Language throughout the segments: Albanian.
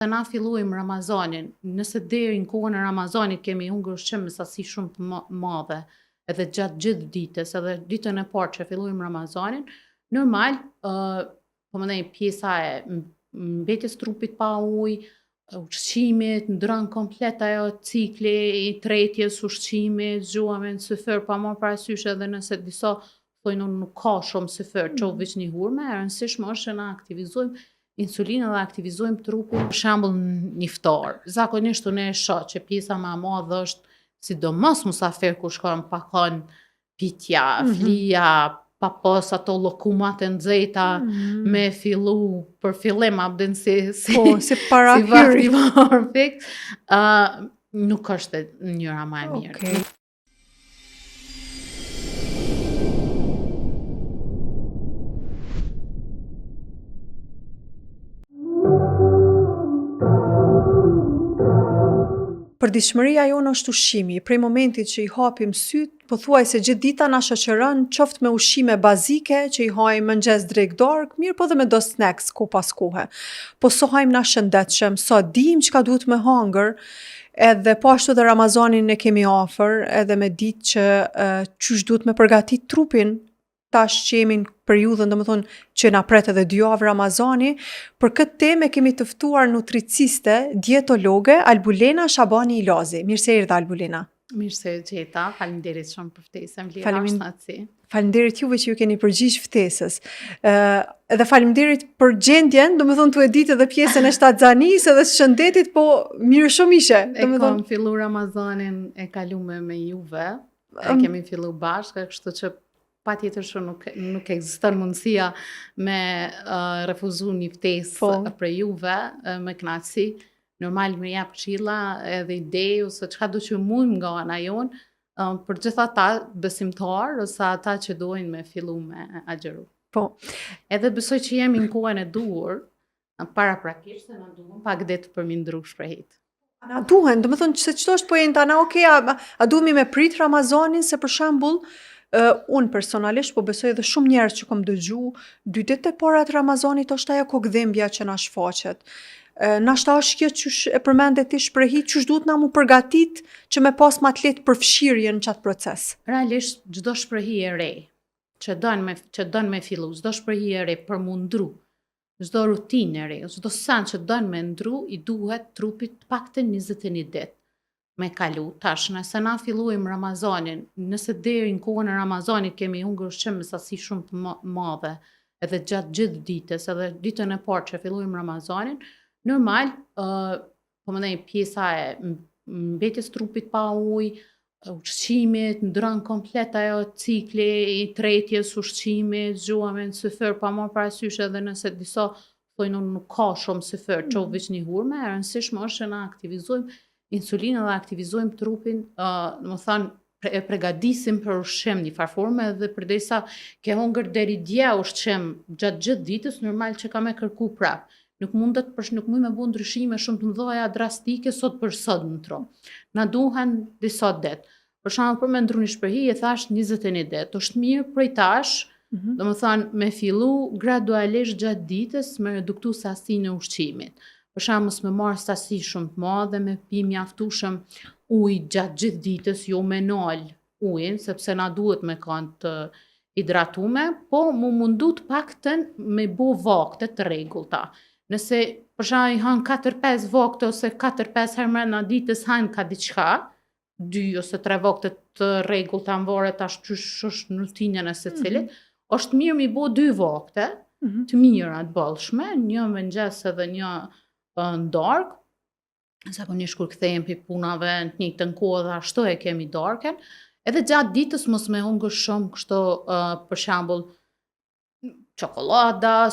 Na fillojmë Ramazanin, nëse deri në kohën e Ramazanit kemi hungër ushqim me sasi shumë të madhe, edhe gjatë gjithë ditës, edhe ditën e parë që fillojmë Ramazanin, normal, po më thënë pjesa e mbetjes trupit pa ujë, ushqimit, ndron komplet ajo cikli i tretjes ushqimit, zgjuhemi në syfër, pa marrë parasysh edhe nëse disa thonë nuk ka shumë syfër, çoft veç një hurme, e rëndësishme është që na aktivizojmë insulinë dhe aktivizojmë trupin, për shembull në iftar. Zakonisht unë e shoh që pjesa më e madhe është sidomos musafir kur shkon pa kanë pitja, flija, pa pas ato llokumat e nxehta me fillu për fillim abden si para si perfekt, nuk është njëra më e mirë. Okay. Përditshmëria jonë është ushqimi. Prej momentit që i hapim syt, pothuajse gjithë dita na shoqëron qoftë me ushqime bazike që i hajmë mëngjes drejt darkë, mirë po dhe me do snacks ko pas kohe. Po so hajmë na shëndetshëm, so dim çka duhet me hangër, edhe po ashtu dhe Ramazanin e kemi afër, edhe me ditë që qysh duhet me përgatit trupin, tash që jemi në periudhën, domethënë që na pret edhe 2 javë Ramazani, për këtë temë kemi të ftuar nutriciste, dietologe Albulena Shabani Ilazi. Mirë se erdha Albulena. Mirë se gjeta, faleminderit shumë për ftesën, vlerë. Faleminderit juve që ju keni përgjigj ftesës. Edhe faleminderit për gjendjen, domethënë tu e ditë edhe pjesën e shtatzanisë edhe së shëndetit, po mirë shumë ishe. Kam fillu Ramazanin e kalume me juve, e kemi fillu bashkë, kështu që patjetër që nuk ekziston mundësia me refuzu një ftesë për juve me kënaqësi. Normal me jap këshilla edhe ide ose çka do që mund nga ana jonë për gjithë ata besimtar ose ata që dojnë me fillu me agjëru. Po. Edhe besoj që jemi në kohën e duhur, paraprakisht se na duhen pak det për mi ndru shprehit. Na duhen, domethënë se çdo është poenta, na a duhemi me prit Ramazanin se për shembull unë personalisht po besoj edhe shumë njerëz që kam dëgju 2 ditë e para të Ramazanit është ajo kokdhembja që na shfaqet. Nashta është kjo që e përmende ti shprehi, që duhet na mu përgatit që me pas ma të letë përfshirje në qatë proces. Realisht, çdo shprehi e re, që don me fillu, çdo shprehi e re për mundru, çdo rutinë e re, çdo sen që don me ndru, i duhet trupit paktën 21 ditë me kalu. Tash, nëse na fillojmë Ramazanin, nëse deri në kohën e Ramazanit kemi hungër ushqim me sasi shumë të madhe, edhe gjatë gjithë ditës, edhe ditën e parë që fillojmë Ramazanin, normal, po më thënë pjesa e mbetjes trupit pa ujë, ushqimit, ndron komplet ajo cikli i tretjes ushqimit, zgjuhemi në syfër, pa marrë parasysh edhe nëse disa thonë nuk ka shumë syfër, çoft veç një hurme, e rëndësishme është që na aktivizojmë insulinë dhe aktivizojmë trupin, domethënë e përgatisim për ushqim një farforme dhe përderisa ke hungër deri dje ushqim gjatë gjithë ditës, normal që ka me kërku prap. Nuk mund me bu ndryshime shumë të mëdha drastike sot për sot në tro. Na duhen disa det. Për shembull për me ndru një shprehi e thash 21 det. Është mirë prej tash, domethënë me fillu gradualisht gjatë ditës me reduktu sasinë e ushqimit. Për shembull me marr sasi shumë të madhe, me pi mjaftueshëm ujë gjatë gjithë ditës, jo me nal ujin, sepse na duhet me kanë të hidratume, po mu mundu të paktën me bo vakte të rregullta. Nëse për shembull i han 4-5 vakte ose 4-5 herë mrena ditës han ka diçka, 2 ose 3 vakte të rregullta varet tash çysh është në rutinën e secilit, është mirë mi bo 2 vakte të mira të bollshme, një mëngjes edhe një në darkë, zakonisht kur kthehemi pi punave në të njëjtën kohë dhe ashtu e kemi darkën, edhe gjatë ditës mos me hungër shumë kështu për shembull çokolada,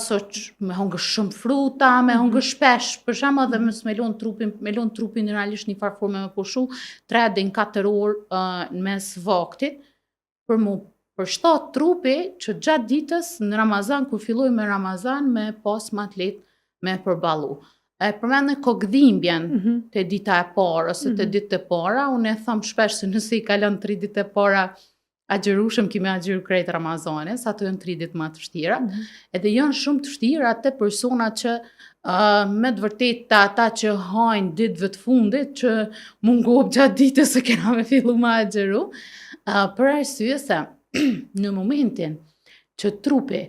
me hungër shumë fruta, me hungër shpesh, për shembull edhe mos me lën trupin realisht një farforme me pushu 3 deri në 4 orë në mes vaktit për mu përshtat trupi që gjatë ditës në Ramazan kur filloj me Ramazan me pas ma të lehtë me përballu. Përmendë kokdhimbjen te dita e parë ose te ditët e para, unë e them shpesh se nëse i kalon 3 ditë e para agjerueshëm kemi agjeru krejt Ramazanes, ato janë 3 ditë më të vështira, edhe janë shumë të vështira te persona që me të vërtet ata që hajnë ditëve të fundit që mungohet gjatë ditës se kena me fillu me agjeru, për arsye se në momentin që trupi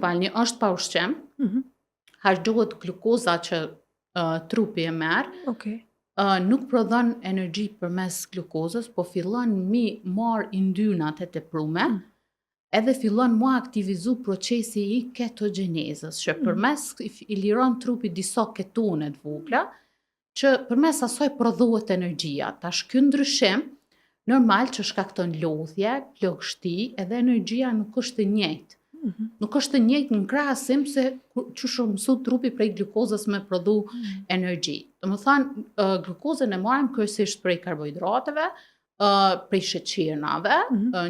palni është pa ushqim, harxhohet glukoza që trupi e merr, Okej. nuk prodhon energji përmes glukozës, po fillon mi marr yndynat e teprume, edhe fillon mu aktivizu procesi i ketogjenezës, që përmes i liron trupi disa ketone të vogla, që përmes asaj prodhohet energjia. Tash ky ndryshim normal që shkakton lodhje, plagështi, edhe energjia nuk është e njëjtë. Nuk është e njëjtë në krahasim se çu mësu trupi prej glukozës me prodhu energji. Domethënë, glukozën e marrim kryesisht prej karbohidrateve, prej sheqernave,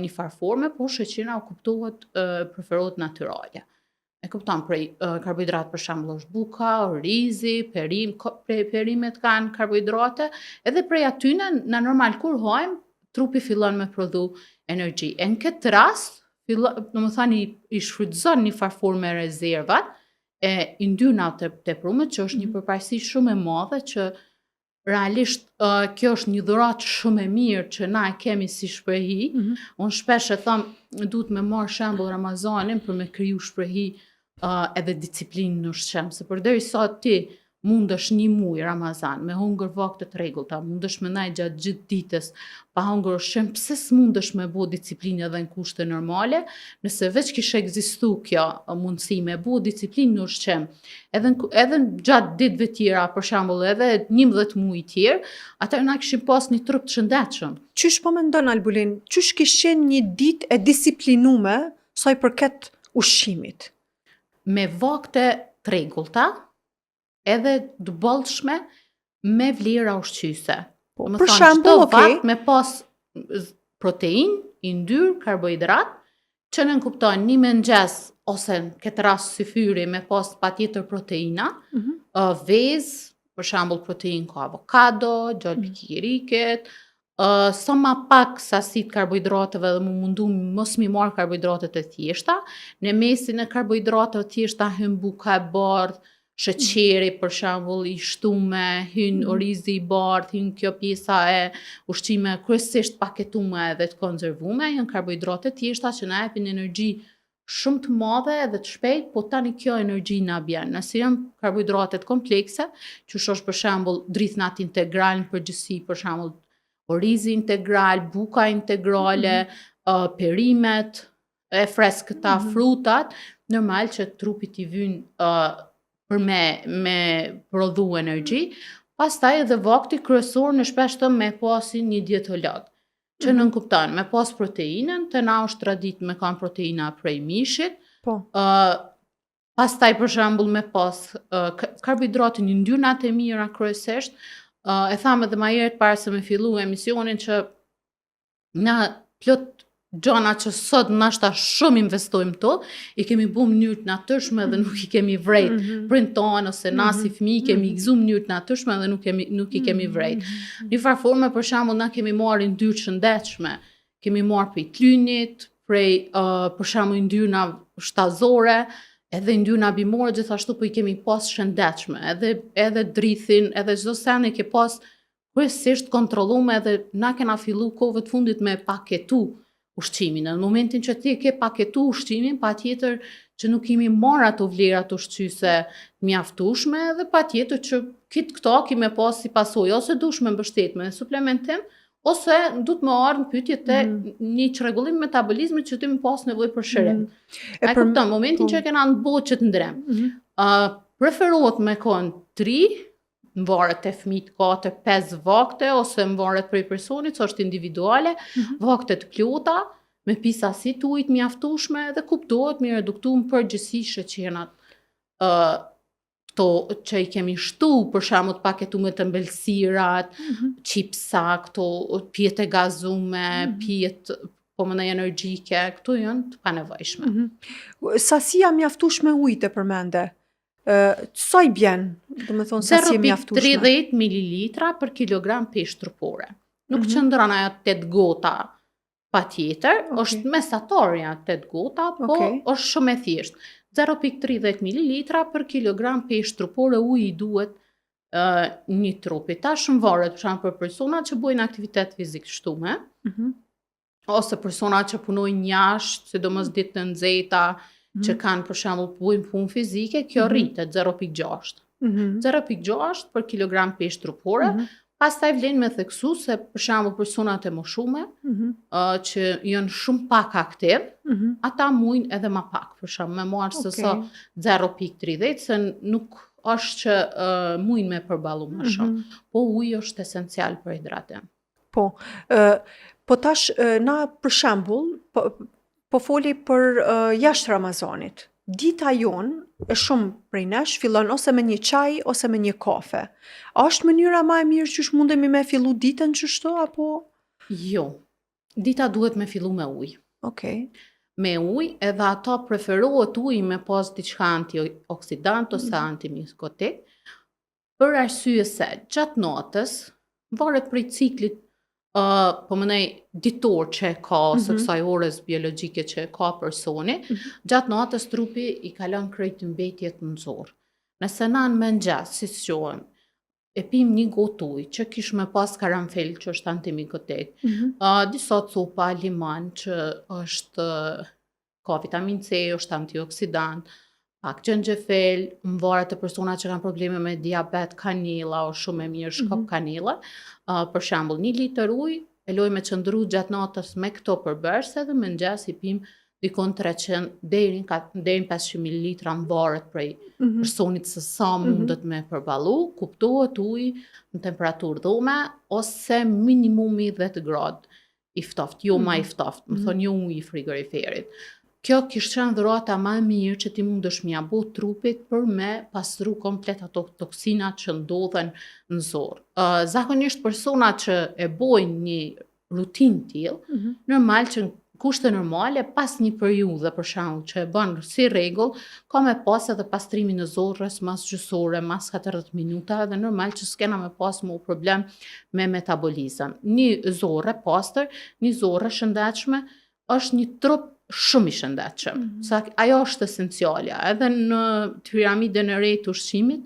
një farë forme, por sheqerna kuptohet preferohet natyrale. E kupton, prej karbohidrat për shembull është buka, orizi, perimet kanë karbohidrate, edhe prej atyne na normal kur hajmë, trupi fillon me prodhu energji. E në këtë rast, domethënë i shfrytëzon një farë forme rezervat e yndynat të teprume, që është një përparësi shumë e madhe që realisht kjo është një dhuratë shumë e mirë që na e kemi si shprehi. Unë shpesh e them, duhet me marr shembull Ramazanin për me kriju shprehi edhe disiplinë në ushqim, se përderisa ti mundesh një muaj Ramazan me hungër vakte të rregullta, mundesh me naj gjatë gjithë ditës pa hungër ushqim, pse s'mundesh me bo disiplinë edhe në kushte normale, nëse veç kishe ekzistu kjo mundësi me bo disiplinë në ushqim, edhe gjatë ditëve tjera, për shembull edhe 11 muaj tjerë, atëherë na kishim pas një trup të shëndetshëm. Qysh po mendon Albulin, qysh kishin një ditë e disiplinume sa i përket ushqimit? Me vakte të rregullta, edhe të bollshme me vlera ushqyese. Për shembull, okay, me pas protein, yndyr, karbohidrat, që në kupton një mëngjes ose në këtë rast si fyri me pas patjetër proteina, vezë, për shembull protein ka avokado, gjalpi kikirikit, sa ma pak sasit karbohidrateve dhe mu mundu mos mi marr karbohidratet e thjeshta, në mesin e karbohidrateve thjeshta hyn buka e bardhë, sheqeri për shembull i shtume, hyn orizi i bardhë, hyn kjo pjesa e ushqime kryesisht paketume edhe të konzervume, janë karbohidrate thjeshta që na japin energji shumë të madhe edhe të shpejt, po tani kjo energji na bjen. Nëse janë karbohidratet komplekse, që është për shembull drithnat integral në përgjithësi, për shembull orizi integral, buka integrale, perimet e freskëta, frutat, normal që trupit i vyn për me prodhu energji. Pastaj edhe vakti kryesor në shpesh të me pasi një dietolog, që nënkupton me pas proteinën, të na është tradit me kanë proteina prej mishit, pastaj për shembull me pas karbohidratin, yndyrnat e mira kryesisht, e thamë edhe më herët para se me fillu emisionin që na plot gjana që sot nashta shumë investojmë to, i kemi bu mënyrë të natyrshme dhe nuk i kemi vrejt prind tonë, ose na si fëmijë kemi gëzu mënyrë të natyrshme dhe nuk i kemi vrejt. Një farë forme për shembull na kemi marrë yndyrë të shëndetshme, kemi marrë prej klynit, prej për shembull yndyrna shtazore, edhe yndyrna bimore gjithashtu po i kemi pas shëndetshme, edhe drithin, edhe çdo sen e ke pas kryesisht kontrollume, edhe na kena fillu kohëve të fundit me paketu ushqimin. Në momentin që ti ke paketu ushqimin, patjetër që nuk kemi marrë ato vlerat ushqyese mjaftueshme, edhe patjetër që këto kemi pas si pasojë ose dush me mbështet me suplementim, ose du të më ardhë në pyetje te një çrregullim metabolizmit që ti më pas nevojë për shërim. E kupton, momentin që kena në botë që të ndrem. Preferohet me kon 3, në varet e fëmijët 4-5 vakte, ose në varet prej personit, që është individuale, vakte të plota, me pisasi të ujit mjaftueshme, dhe kuptohet me reduktu në përgjithësi sheqernat këto që i kemi shtu, për shembull të paketume të mbelsirat, chipsa, këto pjetë e gazume, pjetë po më në energjike, këto janë të panevojshme. Sasia mjaftueshme ujit e përmende. Sa i bjen, do me thonë sasi mjaftueshme? 0,30 ml për kilogram peshë trupore. Nuk qëndron ajo 8 gota Patjetër, Okay. është mesatorja 8 gota, po Okay. është shumë e thjeshtë. 0,30 ml për kilogram peshë trupore uji i duhet një trupi. Tash varet për shembull për persona që bëjnë aktivitet fizik shtume, ose persona që punojnë jashtë, sidomos ditët e nxehta, që kanë për shembull bëjnë punë fizike, kjo rritet 0,6. 0,6 për kilogram peshë trupore. Pastaj vlen me theksu se për shembull personat e moshume që janë shumë pak aktiv, ata mujnë edhe më pak, për shembull me marrë se sa 0,30, se nuk është që mujnë me përballu më shumë. Po uji është esencial për hidratim. Po tash na për shembull po foli për jashtë Ramazanit. Dita jonë e shumë prej nesh fillon ose me një çaj ose me një kafe. A është mënyra më e mirë që mundemi me fillu ditën kështu apo? Jo. Dita duhet me fillu me ujë. Okej. Me ujë, edhe ata preferohet uji me pas diçka antioksidant ose antimikotik, për arsye se gjatë natës, varet prej ciklit po mënej ditor që e ka, ose kësaj orës biologjike që e ka personi, gjatë natës trupi i kalon krejt mbetjet në zorë. Nëse na në mëngjes, si shohim, e pim një gotë ujë që kish me pas karanfil që është antimikotik, disa copa limon që është ka vitamin C, është antioksidant, pak xhenxhefel, më varet të persona që kanë probleme me diabet, kanela, është shumë e mirë shkop kanela. Për shembull, 1 litër ujë e loj me qëndru gjatë natës me këto përbërse dhe mëngjes i pim dikon 300 deri në 500 ml në varet prej personit se sa mundet me përballu, kuptohet uji në temperaturë dhome ose minimumi 10 gradë i ftoft, jo ma i ftoft, më thonë jo uji i frigoriferit. Kjo kishte qenë dhurata më e mirë që ti mundesh mja bo trupit për me pastru komplet ato toksinat që ndodhen në zorë. Zakonisht persona që e bojnë një rutinë tillë, normal që në kushte normale, pas një periudhe për shembull që e bën si rregull, ka me pas edhe pastrimin e zorrës mas gjysore, mas 40 minuta, dhe normal që s'kena me pas më problem me metabolizëm. Një zorë e pastër, një zorë e shëndetshme, është një trup shumë i shëndetshëm. Sa ajo është esenciale, edhe në piramidën e re të ushqimit,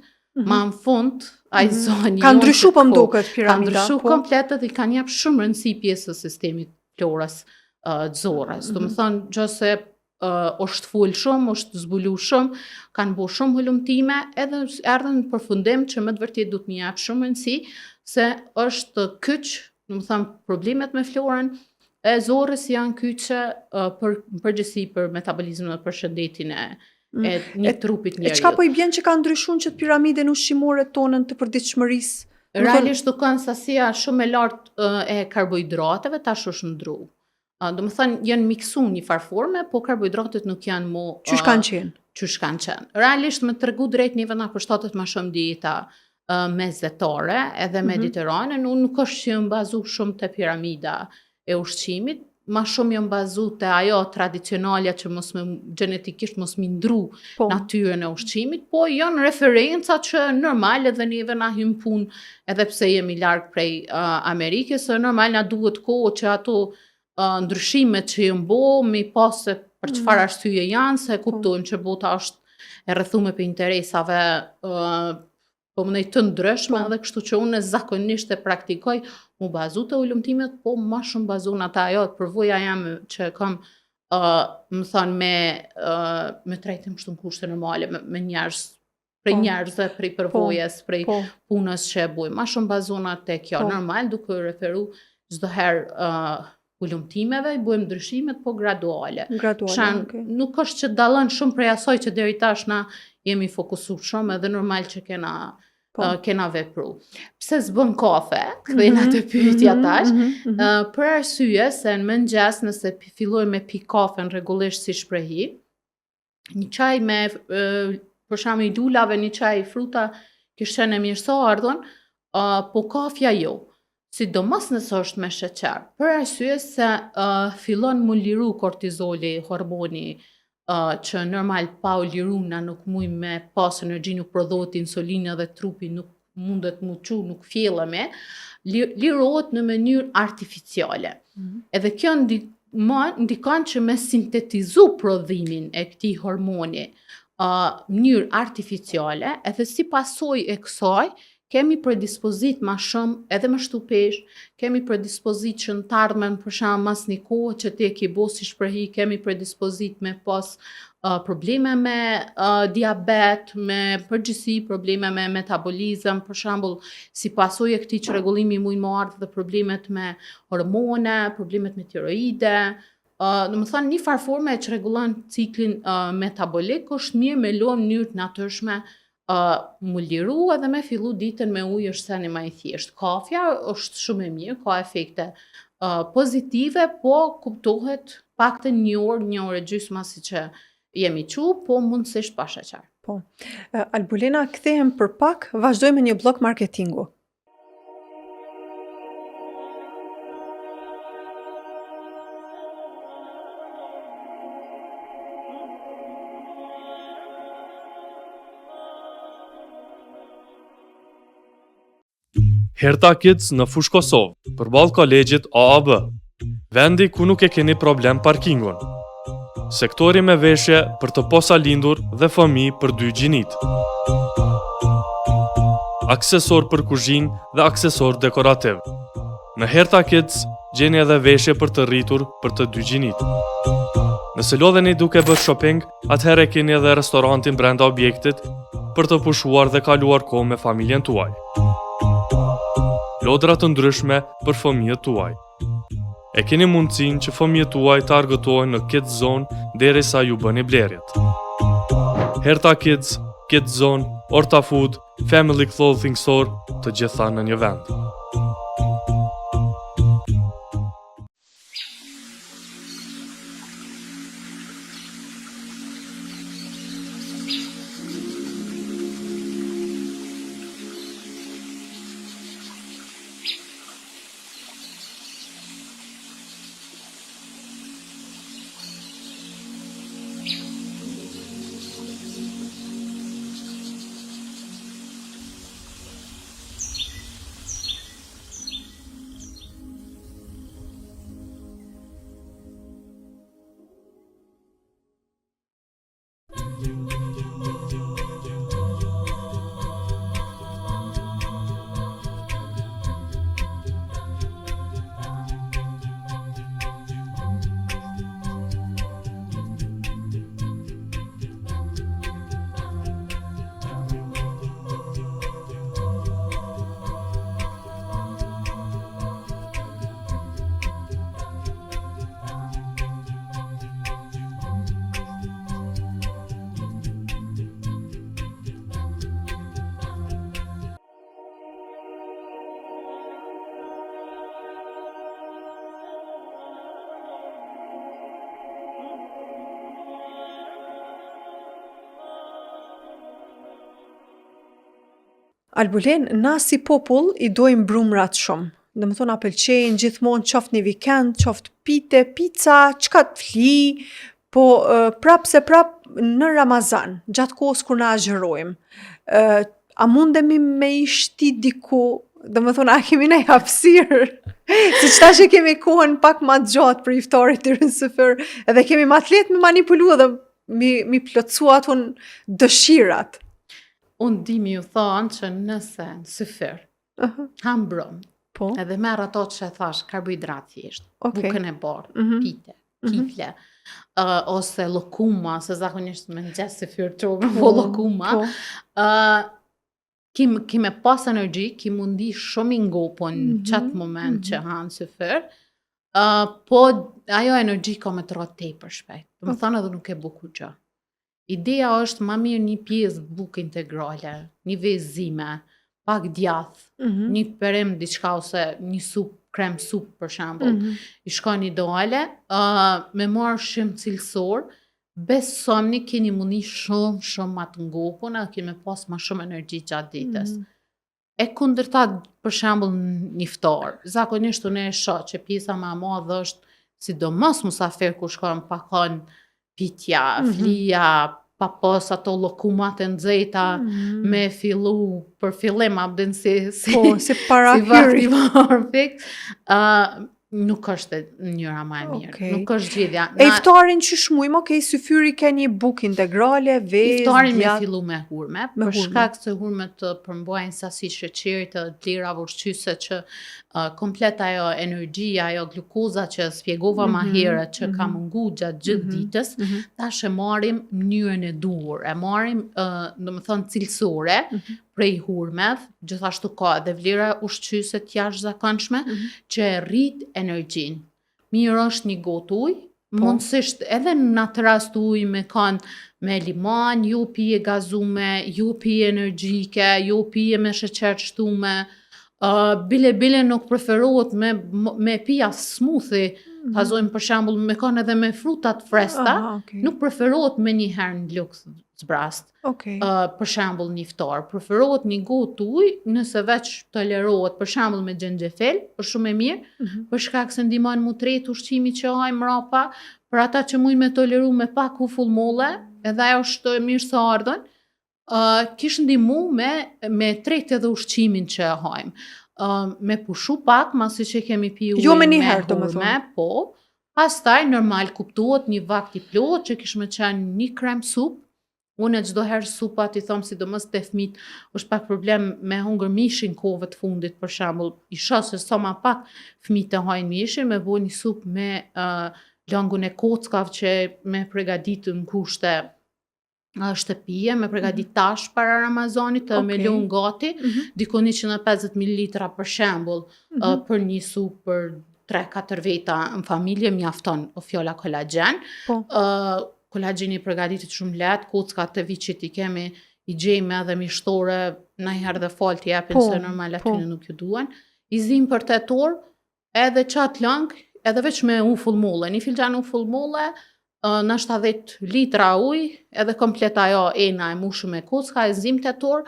ma në fund ai zoni ka ndryshu po m'duket piramida. Ka ndryshu komplet dhe kanë jap shumë rëndësi pjesës së sistemit florës të zorës. Do të thonë, nëse është ful shumë, është zbulu shumë, kanë bo shumë hulumtime, edhe erdhën në përfundim që më të vërtet du të më jap shumë rëndësi, se është kyç, do të thonë, problemet me florën e zorës janë kyçe për përgjithësi për metabolizmin dhe për shëndetin e një trupit njeriut. E çka po i bjen që ka ndryshuar që piramidën ushqimore tonën të përditshmërisë? Realisht dukon sasia shumë e lartë e karbohidrateve tash është ndru. Do më thënë, janë miksu një farforme, po karbohidratet nuk janë mo... Qysh kanë qenë? Qysh kanë qenë. Realisht me tregu drejt njëve nga përshtatet ma shumë dieta mezetare edhe mediterane, nuk është që jënë bazu shumë të piramida e ushqimit, ma shumë jënë bazu të ajo tradicionalja që genetikisht mos mi ndru natyren e ushqimit, po janë referenca që normal edhe njëve na hymë pun, edhe pse jemi largë prej Amerikës, normal na duhet kohë që ato ndryshimet që jënë bo, mi pasë për çfarë arsye janë, se kuptojmë që bota është e rrethume për interesave po mënej të ndryshme, dhe kështu që unë zakonisht e praktikoj mu bazu të ulumtimet, po ma shumë bazu në ata ajo, përvoja jam që kam më thonë me trajtim kështu në kushte normale, me njerëz, prej njerëzve, prej përvojes, prej punës që e buj, ma shumë bazu në te kjo normal, duke referu çdo herë ulumtimeve, i bujmë ndryshimet, po graduale. Nuk është që dallon shumë prej asoj që deri tash na jemi fokusu shumë, edhe normal që kena vepru. Pse s'bën kafe, kthejna të pyetja tash, për arsye se në mëngjes nëse filloj me pi kafen rregullisht si shprehi, një çaj me, për shembull i lulave, një çaj fruta, kishte e mirëso ardhon, po kafja jo. Sidomos nëse është me sheqer, për arsye se fillon mu liru kortizoli, hormoni, që normal pa u liru na nuk muj me pas energji, nuk prodhohet insulina dhe trupi nuk mundet mu qu, nuk fjelleme, lirohet në mënyrë artificiale. Edhe kjo ndikon që me sintetizu prodhimin e këtij hormoni mënyrë artificiale, edhe si pasojë e kësaj kemi predispozit ma shumë edhe me shtupesh, kemi predispozit që në të ardhmen për shembull mas një kohë që ti e ke bo si shprehi, kemi predispozit me pas probleme me diabet, me përgjithësi probleme me metabolizëm, për shembull si pasojë e këtij çrregullimi mund të ardhë dhe problemet me hormone, problemet me tiroide. Domethënë një farë forme e çrregullon ciklin metabolik, është mirë me lo në mënyrë të natyrshme mu liru edhe me fillu ditën me ujë është seni më i thjeshtë. Kafja është shumë e mirë, ka efekte pozitive, po kuptohet paktën një orë gjysmë si që jemi po mundësisht pa sheqer. Po. Albulina, kthehem për pak, vazhdojmë me një blok marketingu. Herta Kids në Fushë Kosovë, përballë kolegjit AAB, vendi ku nuk e keni problem parkingun. Sektori me veshje për të posa lindur dhe fëmijë për 2 gjinit. Aksesor për kuzhinë dhe aksesor dekorativ. Në Herta Kids gjeni edhe veshje për të rritur për të 2 gjinit. Nëse lodheni duke bërë shopping, atëherë keni edhe restorantin brenda objektit për të pushuar dhe kaluar kohë me familjen tuaj. Lodra të ndryshme për fëmijët tuaj. E keni mundësinë që fëmijët tuaj të argëtojnë në Kids Zone derisa ju bëni blerjet. Herta Kids, Kids Zone, Orta Food, Family Clothing Store, të gjitha në një vend. Albulen, na si popull i dojmë brumrat shumë. Dhe më thonë, a pëlqejnë gjithmonë qoftë një weekend, qoftë pite, pizza, qka të fli, po prap se prap në Ramazan, gjatë kohës kur na agjërojmë. A mundemi me i shti diku, dhe më thonë, a kemi ne hapësirë, si qëta që kemi kohën pak ma të gjatë për iftarit të rënsëfër, edhe kemi ma të letë me manipulu edhe mi plotësua aton dëshirat. Unë di mi ju thonë që nëse në syfër, ham brëm, po? edhe merë ato që e thash, karbohidrat thjesht, bukën e borë, pite, kifle, ose lokuma, se zakonisht me në gjesë syfër të po lokuma, kime pas energji, ki mundi shumë i ngopon në qatë moment që hanë syfër, po ajo energji ka me të rotë tepër shpejt, dhe më thonë edhe nuk e buku gjë. Ideja është ma mirë një pjesë bukë integrale, një vezime, pak djath, një perim diçka ose një sup, krem sup për shembull, i shkon ideale, me marrë shumë cilësor, besomni keni mundi shumë ma të ngopun, edhe keni me pas ma shumë energji gjatë ditës. E kundërta për shembull një iftar, zakonisht unë e shoh që pjesa më e madhe është sidomos musafir ku shkon pakon pitja, flija, pa pas ato lokumat e nxehta, me fillu për fillim abden si para hyrit. nuk është mënyra më e mirë. Okej. Nuk është zgjedhja. E iftarin që shmujmë, okej, syfyri ka një bukë integrale, vezë, Iftarin me djath. fillu me hurme, Me për hurme. shkak se hurmet të përmbajnë sasi sheqerit të vlerave ushqyese që komplet ajo energjia, ajo glukoza që spjegova më herët që ka mungu gjatë gjithë ditës, tash e marrim mënyrën e duhur, e marrim domethënë cilësore prej hurmeve, gjithashtu ka edhe vlera ushqyese të jashtëzakonshme që e rrit energjinë. Mirë është një gotë ujë, mundësisht edhe në atë rast ujë me kanë me limon, jo pije gazume, jo pije energjike, jo pije me sheqer të shtume. Bile nuk preferohet me pija smoothie, thazojmë për shembull me kanë edhe me frutat fresta, Okay. nuk preferohet me një herë në luks zbrast. Okay. Për shembull një iftar, preferohet një gotë ujë, nëse veç tolerohet, për shembull me xhenxhefel, është shumë e mirë, për shkak se ndihmon mu tret ushqimi që hajmë mrapa, për ata që mujnë me toleru me pak ufull molle, edhe ajo është e mirë së ardhën, kishë ndihmu me tret edhe ushqimin që hajmë. Me pushu pak, masi që kemi pi ujë Jo me një herë, domethënë. po, pastaj normal kuptohet një vakt i plot që kishë me qenë një krem sup. Unë çdo herë supa ti them sidomos te fëmijët është pak problem me hungër mishin kohëve të fundit për shembull. I shoh se sa më pak fëmijët e hajnë mishin, me bëu një supë me langun e kockave që me përgatitur në kushte shtëpie, me përgatit tash para Ramazanit, me lënë gati, diku 150 ml për shembull, për një supë për 3-4 veta në familje mjafton o fjolla kolagjen. Po. Kolagjeni i përgatitet shumë lehtë, kockat të viçit i kemi i gjejmë edhe mishtore, ndonjëherë dhe fal t'i japin se normal aty nuk ju duan. I zim për 8 orë, edhe çat lang, edhe veç me ufull molle, një filxhan ufull molle, në 70 litra ujë, edhe komplet ajo ena e mushur me kocka, e zim 8 orë,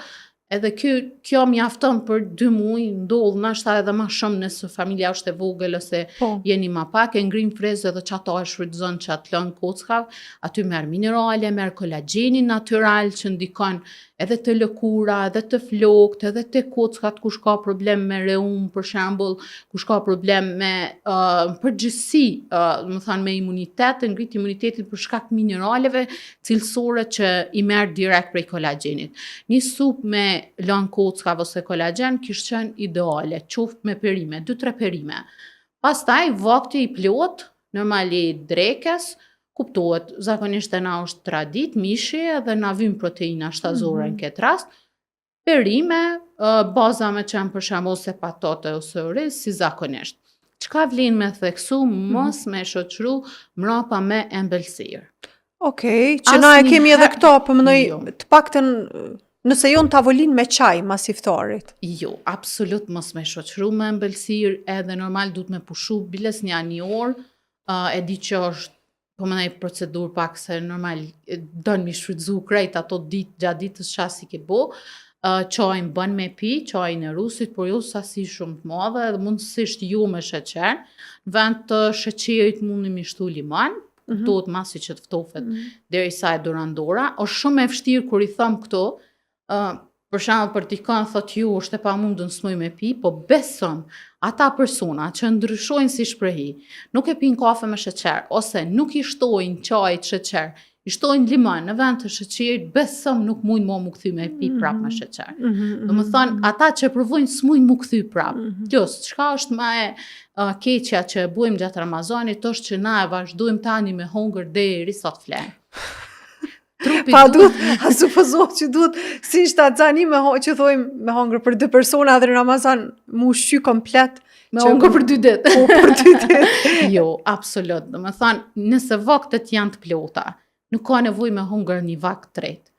edhe kjo mjafton për 2 muaj, ndodh ndoshta edhe më shumë nëse familja është e vogël ose jeni më pak, e ngrim frezë edhe çato e shfrytëzon çat lën kockave, aty merr minerale, merr kolagjenin natyral që ndikon edhe të lëkura, edhe të flokët, edhe të kockat kush ka problem me reum për shembull, kush ka problem me përgjithësi, do të thënë me imunitet, ngrit imunitetin për shkak mineraleve cilësore që i merr direkt prej kolagjenit. Një supë me lën kockave ose kolagjen kishte qenë ideale, qoftë me perime, 2-3 perime. Pastaj vakti i plot, normali drekës, kuptohet, zakonisht e na është tradit, mishi edhe na vyn proteina shtazore në këtë rast. Perime, baza me qenë për shembull ose patate ose oriz, si zakonisht. Çka vlen me theksu, mos me shoqëru mrapa me embëlsirë. Okej, që na e kemi edhe këto, po mendoj të paktën nëse jo në tavolinë me çaj mas iftarit. Jo, absolut mos me shoqëru me embëlsirë, edhe normal duhet me pushu biles një orë, e di që është po më nëjë procedur pak se normal donë mi shfrytëzu krejt ato gjatë ditës qasi ke bo, qajnë bën me pi, qajnë e rusit, por jo sasi shumë të madhe, edhe mundësisht jo me sheqer, në vend të sheqerit mundi mi shtu liman, kuptohet masi që të ftofet deri sa e durandora, është shumë e vështirë kur i thëm këto, për shembull për dikon thot ju është e pamundun s'muj me pi, po besom ata persona që ndryshojnë si shprehi, nuk e pinë kafe me sheqer, ose nuk i shtojnë çaj sheqer, i shtojnë limon në vend të sheqerit, besom nuk mujnë mu kthy me pi prap me sheqer. Domethënë ata që provojnë s'mujnë mu kthy prap. Plus, çka është më e keqja që bujmë gjatë Ramazanit është që na e vazhdojmë tani me hungër deri sa të flen. Pa duhet, a supozohet që duhet si shtatzani që thojmë me hongër për 2 persona dhe në Ramazan mu shqy komplet me hongër për 2 ditë. Po, për 2 ditë. Jo, absolut. Do me thanë, nëse vaktet janë të plota, nuk ka nevojë me hongër një vakt tret.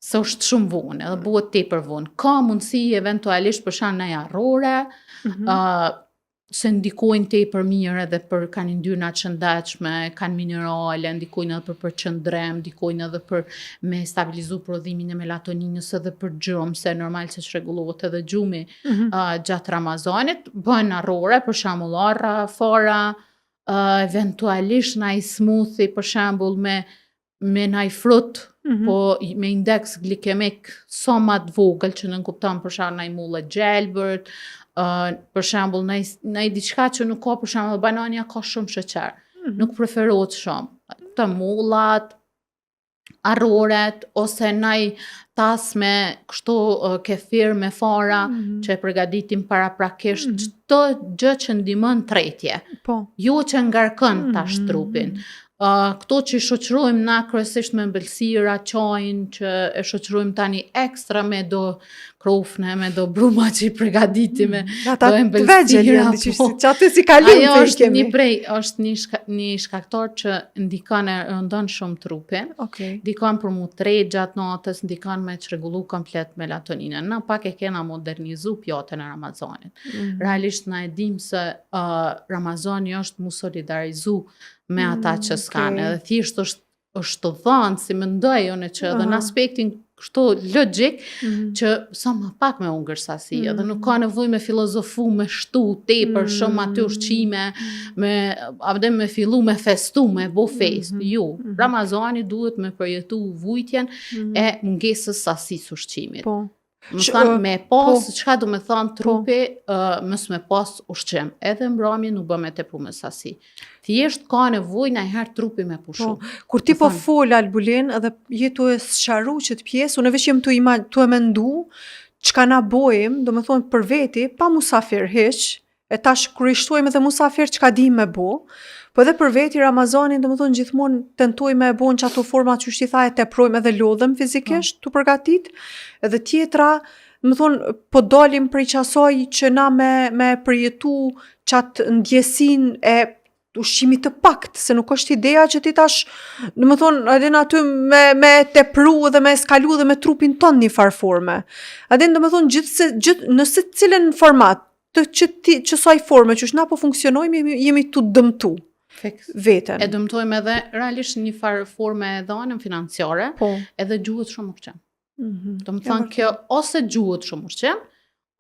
Se është shumë vonë, edhe buhet tepër vonë. Ka mundësi eventualisht për shkak në jarrore, se ndikojnë tepër mirë edhe për kanë yndyrna të shëndetshme, kanë minerale, ndikojnë edhe për qëndrem, ndikojnë edhe për me stabilizu prodhimin e melatoninës edhe për gjumë, se normal që rregullohet edhe gjumi gjatë Ramazanit, bën arrore, për shembull arra, fara, eventualisht ndaj smoothie për shembull me ndaj frut, po me indeks glikemik sa ma të vogël që nënkupton për shembull ndaj mulle gjelbërt, për shembull ndaj diçka që nuk ka, për shembull banania ka shumë sheqer. Nuk preferohet shumë. Të mullat, arroret, ose ndaj tas me kështu kefir me fara që e përgatitim paraprakisht, çdo gjë që ndihmon tretje. Po. Jo që ngarkon tash trupin. Këto që i shoqërojmë na kryesisht me ëmbëlsira, çajin që e shoqërojmë tani ekstra me do krofne, me do bruma që i përgatitim me Ata do të ëmbëlsira. vegjël që aty si kalim Ajo të i është kemi. është një shkaktor që ndikon e rëndon shumë trupin. Okej. Ndikon për mu tret gjatë natës, ndikon me çrregullu komplet melatoninën. Na pak e kena modernizu pjatën e Ramazanit. Realisht na e dim se Ramazani është mu solidarizu me ata që s'kanë. Edhe thjesht është të dhënë, si mendoj unë që edhe në aspektin kështu logjik që sa më pak me hungër sasi, edhe nuk ka nevojë me filozofu, me shtu tepër shumë aty ushqime, me fillu me festu, me bo fest. Jo, Ramazani duhet me përjetu vujtjen e mungesës sasisë ushqimit. Po. Më thënë me pas, çka do me thënë trupi, mës me pas ushqim. Edhe mbrëmje nuk bë me tepru me sasi. Thjesht ka nevojë ndonjëherë trupi me pushu. Kur ti po fol Albulin edhe je tu e sqaru që të pjesë, unë veç jem tu e mendu çka na bojmë, do me thonë për veti, pa musafir hiç, e tash kur i shtojmë edhe musafir çka di me bo, po edhe për veti Ramazanin, do me thonë gjithmonë tentojmë me bo në që ato format që shti tha e teprojmë edhe lodhem fizikisht, të përgatit, edhe tjetra, do me thonë, po dalim prej qasaj që na me përjetu qatë ndjesin e ushqimit të pakt, se nuk është ideja që ti tash, do me thonë, adin aty me tepru dhe me eskalu dhe me trupin ton një farforme. Adin, do me thonë, nëse cilën format, që saj forme, që është na po funksionojmë, jemi të dëmtu. Veten. E dëmtojmë edhe realisht një farë forme e dhanën financiare, edhe gjuhet shumë ushqim. Do më thënë kjo ose gjuhet shumë ushqim,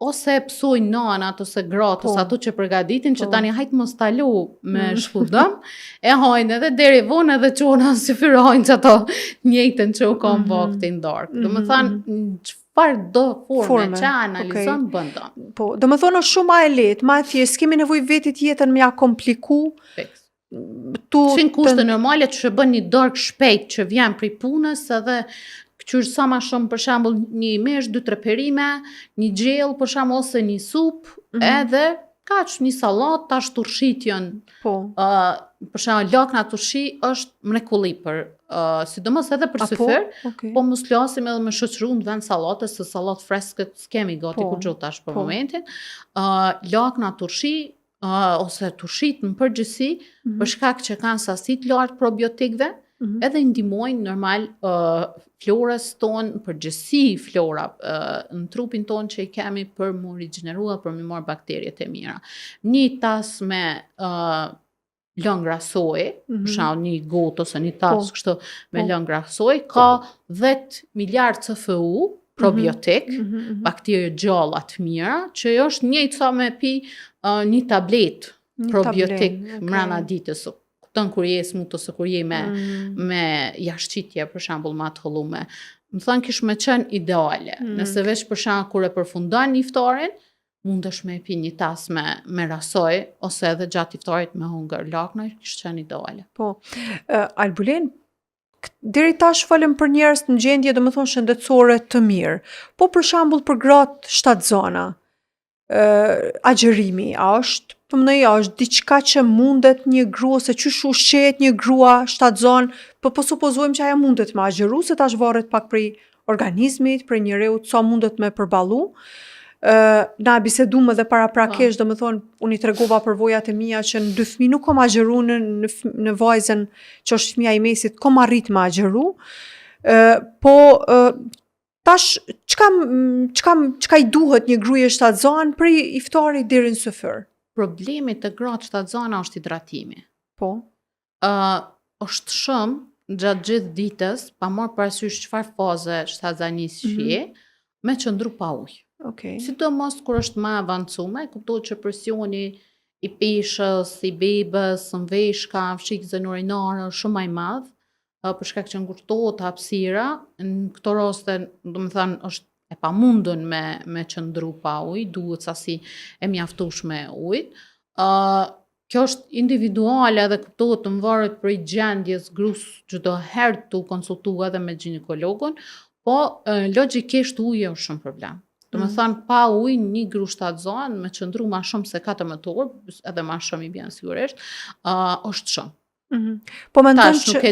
ose psojnë nanat ose gratë ose ato që përgatitin që tani hajtë mos talu me shkudëm, e hajnë edhe deri vonë edhe qona si fyrojnë që ato njëjtën që u kam vaktin darkë. Do më thënë çfarë do forme që analizon bëndon. Po, do më thonë është shumë ma e letë, ma e thjesht, s'kemi nevoj vetit jetën me ja kompliku. Që në kushte normale që bën një darkë shpejt që vjen prej punës edhe këqyrë sa ma shumë për shembull një mesh, 2-3 perime, një gjell për shembull ose një sup, edhe kaq një sallat, tash turshit janë. Për shembull lakna turshi është mrekulli për sidomos edhe për syfër, po mos flasim edhe me shoqëru në vend sallatës, se sallatë freskët s'kemi gati kur gjo tash për momentin. Lakna turshi ose tushit në përgjithësi, për shkak që kanë sasi të lartë probiotikëve, edhe ndihmojnë normal florës tonë, përgjithësi flora në trupin tonë që i kemi për mu rigjenerua, për mi marrë bakterjet e mira. Një tas me lëngra soje, për shembull një gotë ose një tas kështu me lëngra soje, ka 10 miliard CFU probiotik, bakterie gjalla të mira, që është njëjtë sa me pi një tablet probiotik mrena ditës. Kupton kur je smut ose kur je me jashqitje për shembull me atë hollume. Më thënë kish me qenë ideale. Nëse veç për shembull kur e përfundon iftarin, mundesh me pi një tas me rasoj ose edhe gjatë iftarit me hungër lakna, kish qenë ideale. Po, Albulin, deri tash folëm për njerëz në gjendje domethënë shëndetësore të mirë. Po për shembull për gratë shtatzana, agjerimi, a është diçka që mundet një grua, se qysh ushqehet një grua shtatzan, po supozojmë që ajo mundet me agjeru, se tash varet pak prej organizmit, prej njereut, sa mundet me përballu. Na bisedum edhe para prakesh, do më thonë, unë i tregova për vojat e mia që në 2 fëmijë nuk kom agjeru në vajzën që është fëmija i mesit, kom arrit me agjeru, po tash, çka i duhet një gruje shtatzan për iftarit deri në syfër? Problemi të gratë shtatzana është hidratimi. Po. Është shumë gjatë gjithë ditës, pa marrë parasysh çfarë faze shtatzanisë je, me qëndru pa ujë. Sidomos kur është më avancume, kuptohet që presioni i peshës, i bebës, në veshka, fshikëzën urinare, shumë më i madh, për shkak që ngurtohet hapësira, në këto raste, domethënë është e pamundun me qëndru pa ujë, duhet sasi e mjaftueshme e ujit. Kjo është individuale dhe kuptohet të varet prej gjendjes gruas çdo herë të konsultuar edhe me ginekologun, po logjikisht uji është shumë problem. Domethënë pa ujë një gru shtatzon me qëndru ma shumë se 14 orë, edhe ma shumë i bjen sigurisht, është shumë. Po mendon Tash nuk e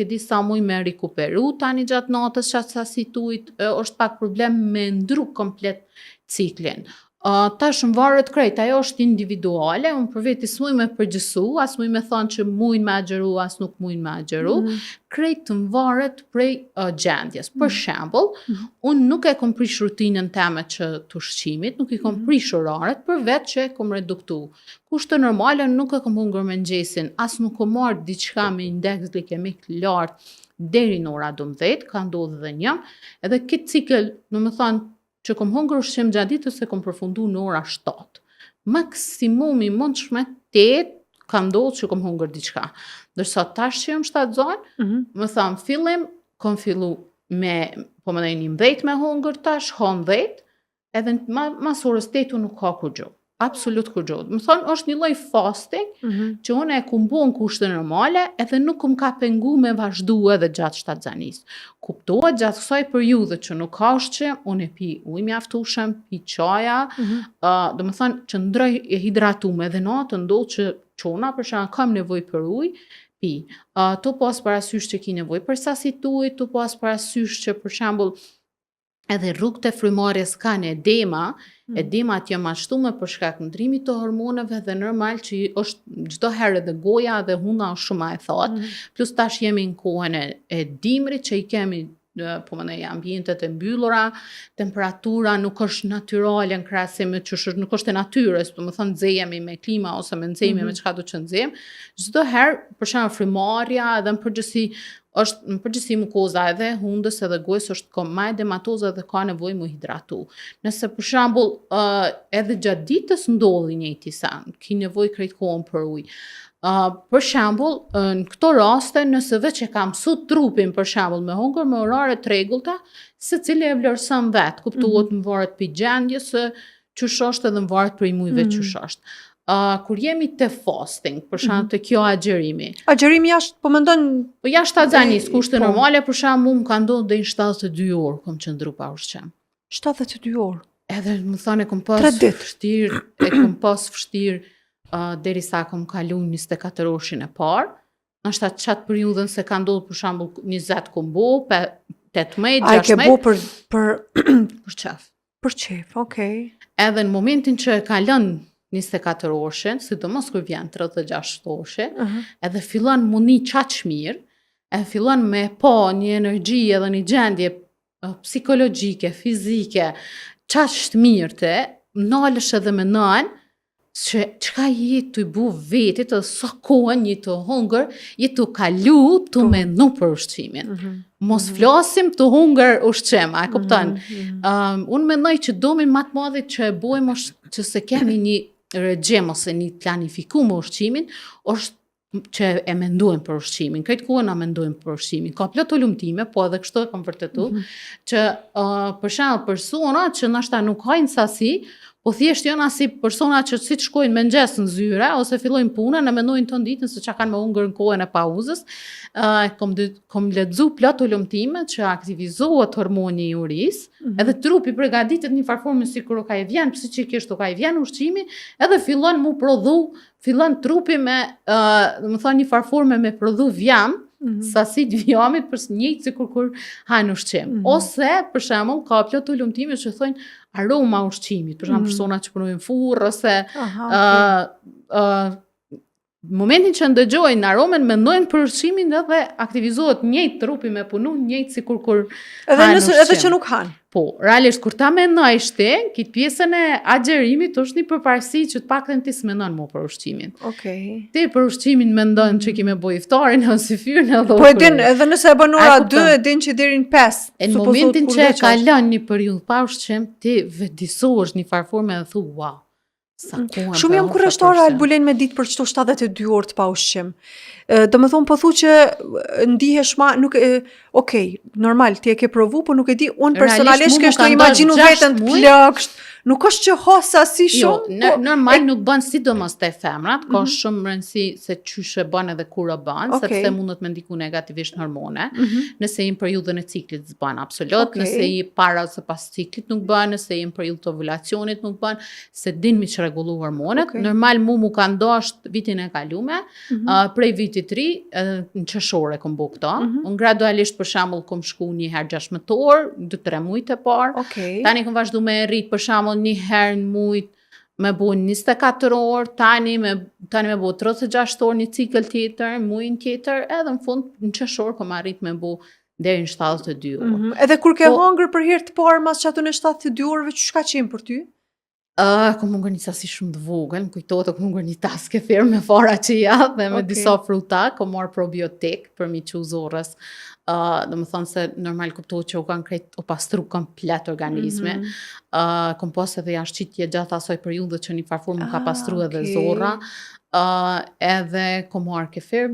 di sa muj me rikuperu tani gjatë natës qatë sasit ujit, është pak problem me ndru komplet ciklin. Tash më varet krejt, ajo është individuale, unë për veti s'muj me përgjësu, as muj me thonë që mujnë me agjeru, as nuk mujnë me agjeru, krejt të më varet prej gjendjes. Për shembull, unë nuk e kom prish rutinën teme që të ushqimit, nuk i kom prish oraret, për vetë që e kom reduktu. Kushte normale nuk e kom hungur mëngjesin, as nuk kom marrë diçka me indeks glikemik lartë deri në ora 12, ka ndodhur dhe një, edhe këtë cikël, në më thonë, që kom hungur ushqim gjatë ditës se kom përfundu në ora 7. Maksimumi mundshme 8 ka ndodhur që kom hungur diçka. Ndërsa tash që jam shtatzon, më thamë fillim, kom fillu me, po më dhejnë 11 me hungur tash, 10, edhe mas orës 8 nuk ka kur gjo. Absolut kur gjo. Më thonë, është një lloj fasting, që unë e kum bo në kushte normale, edhe nuk kum ka pengu me vazhdu edhe gjatë shtatzanis. Kuptohet gjatë kësaj periudhe që nuk ka ushqim, unë e pi ujë mjaftueshëm, pi qaja, do më thonë që ndroj e hidratume edhe natë ndodh që çona për shembull kam nevojë për ujë, pi. Tu pas parasysh që ki nevojë për sasi të ujit, tu pas parasysh që për shembull edhe rrugët e frymarrjes kanë edemat janë mashtume për shkak ndrimit të hormoneve dhe normal që është çdo herë edhe goja dhe huna është shumë e thatë, plus tash jemi në kohën e dimrit që i kemi po më në ambientet e mbyllura, temperatura nuk është natyrale në krahasim me ç'është nuk është e natyrës, do të thonë nxehemi me klima ose me nxehemi me çka do të nxehem. Çdo herë për shembull frymarrja edhe në përgjithësi mukoza edhe hundës edhe gojës është ma edematoza dhe ka nevojë mu hidratu. Nëse për shembull edhe gjatë ditës ndodhi njëjti sen, ki nevojë krejt kohën për ujë. Për shembull, në këto raste, nëse veç e kam mësu trupin për shembull me hungur me orare të rregullta, secili e vlerëson vetë, kuptohet më varet pi gjendjes çush është edhe më varet prej mujve çush është. Kur jemi te fasting, për shembull te kjo agjerimi. Agjerimi jashtë, po mendon jashtë shtatzanis, kushte normale, për shembull më ka ndodhur deri në 72 orë kom qëndru pa ushqim. 72 orë. Edhe më thonë e kom pas vështirë derisa kom kalu 24 orëshin e parë. Nështë atë qatë periudhën se ka ndodhur për shembull 20 kom bo, 18, 16. A e ke bo për qef. Për qef, okej. Edhe në momentin që e ka lënë 24 orëshin, sidomos kur vjen 36 orëshin, edhe fillon muni qaq mirë, e fillon me pa një energji edhe një gjendje psikologjike, fizike, qaq të mirë te, nalësh edhe me nën, që qka jetë të i bu vetit, edhe sa kohën jetë të hungër, jetë të kalu të menu për ushqimin. Mos flasim të hungër ushqim, a e kupton? Unë mendoj që domin matë madhit që e bojmë është që se kemi një regjim ose një planifikum ushqimin, është që e mendojmë për ushqimin. Këtë kohën a mendojmë për ushqimin. Ka plot ulumtime, po edhe kështu e kam vërtetu, që për shembull persona që ndoshta nuk hajnë sasi, po thjesht janë asi persona që si të shkojnë mëngjes në zyre ose fillojnë punën e mendojnë ton ditën se çka kanë me hungër në kohën e pauzës. Kom lexu plot ulumtime që aktivizohet hormoni i urisë, edhe trupi përgatitet një farformë sikur ka i vjen psiqikisht ka i vjen ushqimi, edhe fillon fillon trupi me, domethënë një farforme me prodhu vjam, sasi të vjamit për njëjtë sikur kur hajnë ushqim. Ose për shembull ka plot ulumtime që thonë aroma ushqimit, për shembull persona që punojnë furrë ose momentin që ndëgjojnë aromen mendojnë për ushqimin dhe aktivizohet njëjtë trupi me punu njëjtë sikur kur edhe që nuk han. Po, realisht kur ta mendojsh ti, këtë pjesën e agjerimit është një përparësi që të paktën ti s'mendon më për ushqimin. Okej. Ti për ushqimin mendon që kime boj iftarin ose fyrën edhe. Po edhe nëse e bën ora 2, e din që deri në 5. Në momentin që e kalon një periudhë pa ushqim, ti vetëdijsohesh një farforme dhe thu wow. Shumë jam kurrështare Albulen me ditë për çto 72 orë të pa ushqim. Do më thonë, po thu që ndihesh ma, nuk okej, normal, ti e ke provu, po nuk e di, unë personalisht kështu imagjinu veten të plagësht, nuk është që hosa si shumë. Jo, normal nuk bën sidomos te femrat, ka shumë rëndësi se çyshe bën edhe kur e bën, sepse mundet me ndiku negativisht hormone. Nëse i në periudhën e ciklit s'bën absolut, nëse i para ose pas ciklit nuk bën, nëse i në periudhë të ovulacionit nuk bën, se din mi çrregullu hormonet. Normal mu ka ndosht vitin e kalume, prej vitit të ri, në qeshore kom bo këto. Unë gradualisht për shembull kom shku një herë 16 orë, 2-3 muajt e parë. Tani kom vazhdu me rrit për shembull një herë në mujt me bo 24 orë, tani me bo 36 orë një cikël tjetër, mujin tjetër, edhe në fund në qeshore kom arrit me bo deri në 72 orë. Edhe kur ke hangër për herë të parë mas çatun e 72 orëve, ç'ka qenë për ty? Kom hungër një sasi shumë të vogël, më kujtohet kom hungër një tas kefir me fara qia dhe me disa fruta, kom marrë probiotik për mi qu zorës. Dhe më thonë se normal kuptohet që u kanë krejt o pastru komplet organizme. Kom pas edhe jashtëqitje gjatë asoj periudhë që një farfur më ka pastru edhe zorra. Edhe kom marrë kefir,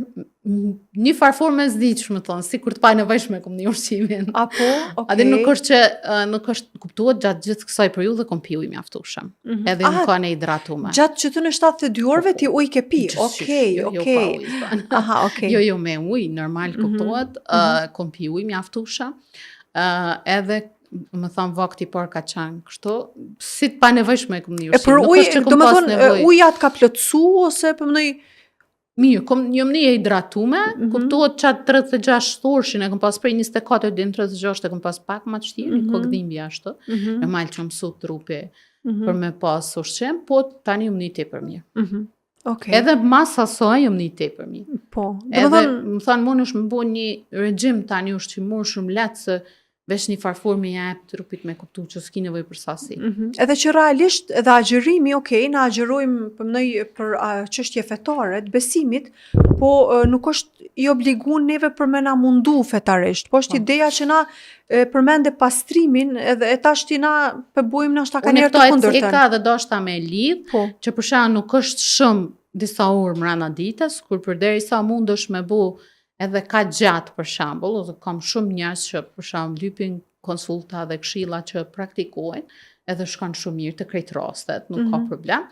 një farfur me zdiq, më thonë, si kur të pa nevojshme kom një ushqimin. Adhe nuk është kuptuat gjatë gjithë kësaj periudhe kom pi ujë mjaftueshëm. Edhe më ka ne hidratume. Gjatë që të në 72 orëve ti ujë ke pi? Jo me ujë, normal kuptuat, kom pi ujë mjaftueshëm. Edhe më thamë vakti par ka qenë kështu, si të pa nevojshme kom një ushqim. Për ujë, do më thonë, ujat ka plotësu, ose për mënoj... Mirë, jom një hidratume, kuptohet qatë 36 orshin, e kom pas prej 24 dhe 36, e kom pas pak ma të shtirë, një kokdhimbi ashtu, e malë që mësu trupi për me pas ushqim, po tani jom një te për mirë. Edhe mas asoj jom një te për mirë. Edhe më thanë, mund është më bo një regjim tani ushqimor shumë letë, se veç një farfur me jep trupit me kuptu që s'ki nevoj për sasi. Edhe që realisht edhe agjerimi, na agjerojmë për çështje fetare, të besimit, po nuk është i obligun neve për me na mundu fetarisht, po është ideja që na përmende pastrimin edhe e tashti na përbujmë në shta ka njerë të kundërtën. Unë e ka dhe do shta me lidh, që për shkak nuk është shumë disa orë mrena ditës, kur përderi sa mund është me bu edhe ka gjatë për shembull, ose kam shumë njerëz që për shembull lypin konsulta dhe këshilla që praktikojnë, edhe shkon shumë mirë të krejt rastet, nuk ka problem.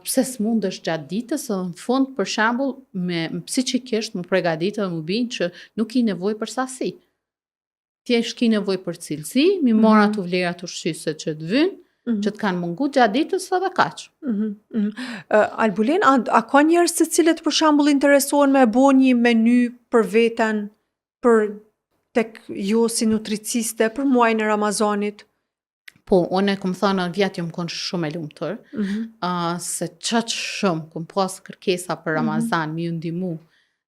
Pse s'mundesh gjatë ditës, edhe në fund për shembull me psiqikisht më përgatitet dhe më bin që nuk i nevojë për sasi. Thjesht ki nevojë për cilësi, mi marr ato vlerat ushqyese që të vynë, që të kanë mungu gjatë ditës edhe kaq. Albulen, a ka njerëz se cilët për shembull interesohen me bo një meny për veten, për tek jo si nutriciste, për muajin e Ramazanit? Po, unë e kom thënë vjetë jom konë shumë e lumtur, se qatë shumë kom pas kërkesa për Ramazan, mi ju ndimu,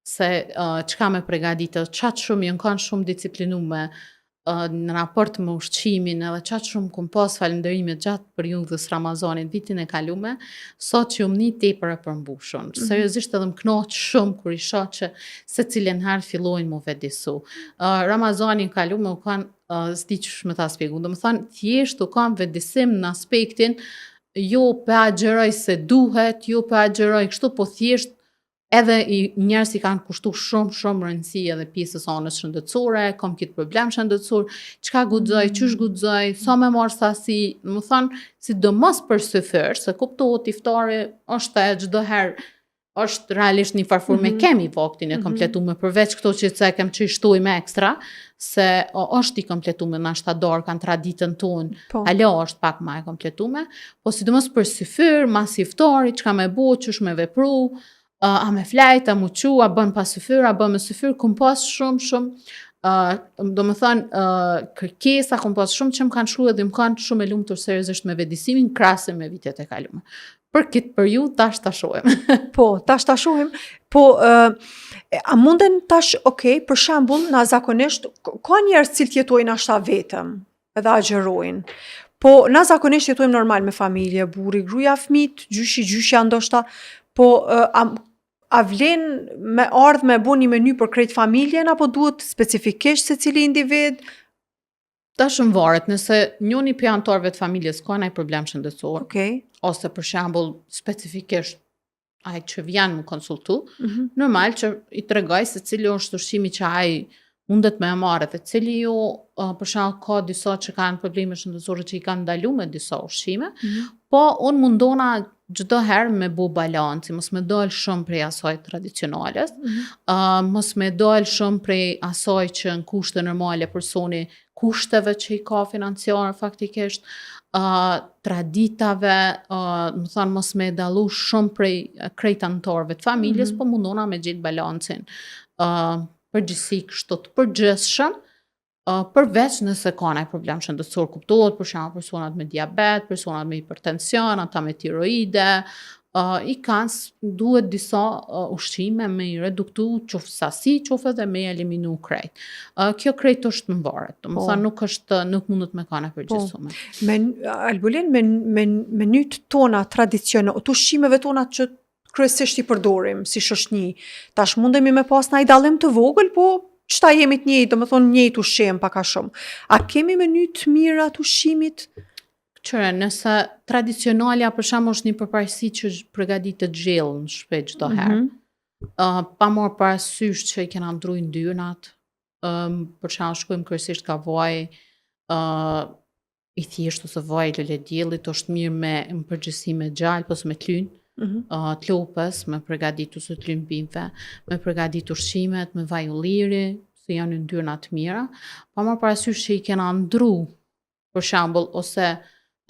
se qka me pregaditë, qatë shumë jën konë shumë disciplinume, në raport me ushqimin, edhe qatë shumë kom pas falëndërime gjatë periudhës Ramazanit vitin e kalume, sot që jom një tepër e përmbushun. Seriozisht edhe më knoq shumë kur isha që se cilën herë fillojnë mu vedisu. Ramazanin kalume u kanë s'di që shme ta spjegu. Do më thanë, thjesht u kanë vedisim në aspektin jo për agjeroj se duhet, jo për agjeroj kështu, po thjesht edhe njerëz i kanë kushtu shumë rëndësi edhe pjesës anës shëndetësore, kom kitë problem shëndetësor, çka guxoj, qysh guxoj, sa me marr sasi, më thonë, sidomos për syfër, se kuptohet iftari është e çdo herë është realisht një farfur me kemi vaktin e kompletuar përveç këto që se kem që i shtoj me ekstra, se është i kompletuar në ashta darë kanë traditën tonë, alo është pak ma e kompletuar, po sidomos për syfër, mas iftari, çka me bo, qysh me vepru, a me flajt, a mu qu, a bën pas syfyr, a bën me syfyr, kom pas shumë, do më thënë, kërkesa, kom pas shumë që më kanë shru edhe më kanë shumë e lumë të seriozisht me vedisimin, krasë me vitet e kalume. Për këtë periudhë tash ta shohim. Tash ta shohim. A munden tash, për shembull, na zakonisht, ka njerëz që jetojnë ashta vetëm, edhe agjerojnë. Po, na zakonisht jetojmë normal me familje, burri, gruaja, fëmijët, gjyshi ndoshta, po a vlen me ardhë me bo një meny për krejt familjen, apo duhet specifikisht se cili individ? Tash varet, nëse njëri prej anëtarëve të familjes ka ndonjë problem shëndetësor, Okej. ose për shembull specifikisht ai që vjen më konsultu, normal që i tregoj se cili është ushqimi që ai mundet me e marrë, dhe cili jo, për shembull ka disa që kanë probleme shëndetësore që i kanë ndaluar me disa ushqime, po unë mundona çdo herë me bu balanci, mos me dal shumë prej asaj tradicionales, mos me dal shumë prej asaj që në kushte normale personi kushteve që i ka financiare faktikisht, traditave, më thonë mos me dallu shumë prej krejt anëtarëve të familjes, po mundona me gjetë balancin. Përgjithsi kështu të përgjithshëm, përveç nëse ka ndonjë problem shëndetësor, kuptohet, për shembull personat me diabet, personat me hipertension, ata me tiroide, i kanë duhet disa ushqime me i reduktu qoftë sasi, qoftë edhe me eliminu krejt. Kjo krejt është në varet, domethënë nuk mundet me kanë përgjithësume. Albulin, me menyt tona tradicionale, të ushqimeve tona që kryesisht i përdorim si shoqni, tash mundemi me pas ndaj dallim të vogël, po çta jemi të njëjtë, domethënë njëjtë ushqim pak a shumë. A kemi meny të mira të ushqimit? Qëre, nëse tradicionalja për shembull është një përparësi që përgatitet gjellë në shtëpi çdo herë. Pa marrë parasysh që i kena ndruj ndyrnat, për shembull shkojmë kryesisht ka vaj i thjeshtë ose vaj lule diellit, është mirë me në përgjithësi me gjalp ose me tlynë. Të lopës, me përgadit ose të lynë bimve, me përgadit ushqimet, me vaj ulliri, se janë ndyrna të mira, pa marrë parasysh që i kena ndru, për shembull, ose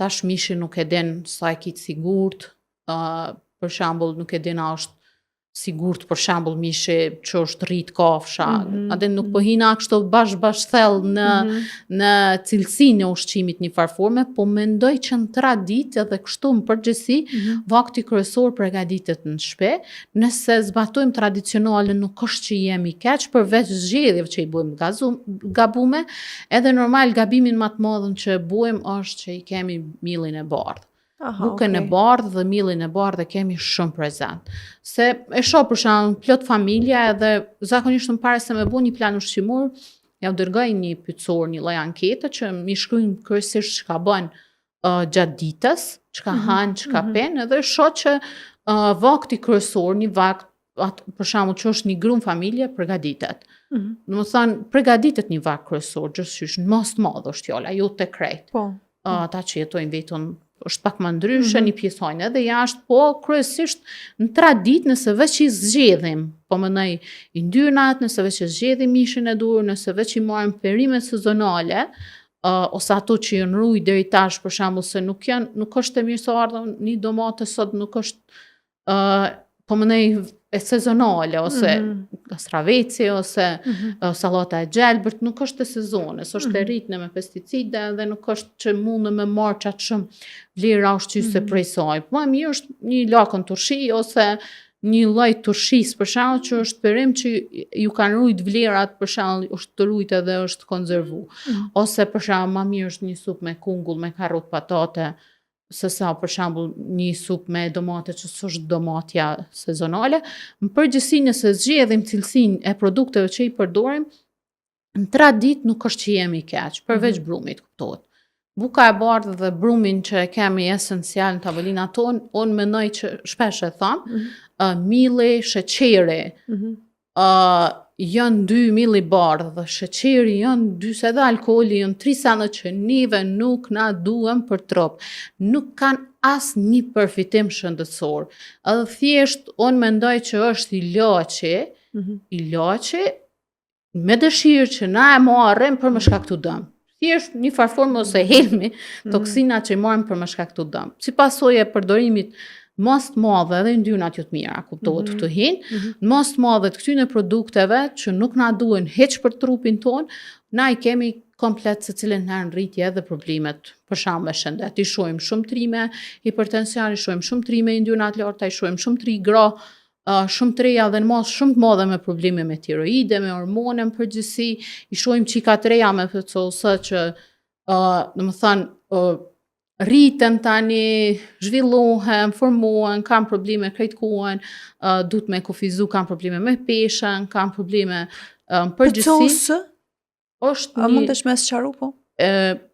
tash mishi nuk e din sa e kitë sigurt, për shembull nuk e din a është sigurt, për shembull mishi që është rrit kafsha, atë nuk po hina kështu bash thell në cilësinë e ushqimit një farforme, po mendoj që në traditë edhe kështu në përgjithësi vakti kryesor përgatitet në shtëpi, nëse zbatojmë tradicionale nuk është që jemi keq, përveç zgjedhjeve që i bëjmë gabume, edhe normal gabimin më të madh që bëjmë është që i kemi millin e bardhë. Bukën e bardhë dhe millin e bardhë e kemi shumë prezent. Se e shoh për shembull plot familja edhe zakonisht më parë se me bu një plan ushqimor, ja u dërgoj një pyetësor, një lloj ankete që mi shkruajnë kryesisht çka bën gjatë ditës, çka han, çka pen, edhe shoh që vakti kryesor, një vakt për shembull që është një grup familje përgatitet. Domethënë përgatitet një vakt kryesor, gjithçysh në mos të madh është fjala, jo te krejt. Ata që jetojnë vetëm është pak më ndryshe, një pjesë hajnë edhe jashtë, po kryesisht në tradit nëse veç i zgjedhim, po mënej i ndyrnat, nëse veç i zgjedhim mishin e dur, nëse veç i marrim perimet sezonale, ose ato që janë rruj deri tash për shembull se nuk është e mirë se ardhën një domate sot, nuk është po mënej e sezonale, ose straveci, ose sallata e gjelbërt, nuk është e sezonës, është e rritne me pesticide dhe nuk është që mundë me marrë qatë shumë vlera ushqyse prej saj. Ma mirë është një lakën turshi, ose një lloj turshis për shembull që është perim që ju kanë rujt vlerat, për shembull është të rujt edhe është konzervu. Ose për shembull ma mirë është një supë me kungull, me karrot, patate, se sa për shembull një supë me domate që s'është domatja sezonale. Në përgjithësi nëse zgjedhim cilësinë e produkteve që i përdorim, në tradit nuk është që jemi keq, përveç brumit, kuptohet. Buka e bardhë dhe brumin që kemi esencial në tavolinat tonë, unë mendoj që shpesh e tham, milli, sheqeri, janë dy milli bardhë dhe sheqeri janë dy, se dhe alkoholi janë tri sene që nive nuk na duhen për trop. Nuk kanë as një përfitim shëndetësor. Edhe thjesht, unë mendoj që është i laçi, me dëshirë që na e marrim për më shkaktu dëm. Thjesht një farformë ose helmi toksina që i marrim për më shkaktu dëm. Si pasojë e përdorimit mos të madhe edhe ndyrnat jo të mira, kuptohet këtu hinë, mos të madhe të këtyne produkteve që nuk na duhen hiç për trupin ton, na i kemi komplet se cilën herë në rritje edhe problemet për shembull me shëndet. I shohim shumë trime hipertension, i shohim shumë trime ndyrnat larta, i shohim shumë tri gra, shumë të reja dhe në mos shumë të madhe me probleme me tiroide, me hormone në përgjithësi, i shohim qika të reja me PCOS që domethënë rriten tani, zhvillohen, formohen, kanë probleme krejt kohën, duhet me kufizu, kanë probleme me peshën, kanë probleme përgjithësi. PCOS? A mund të shmes qaru po?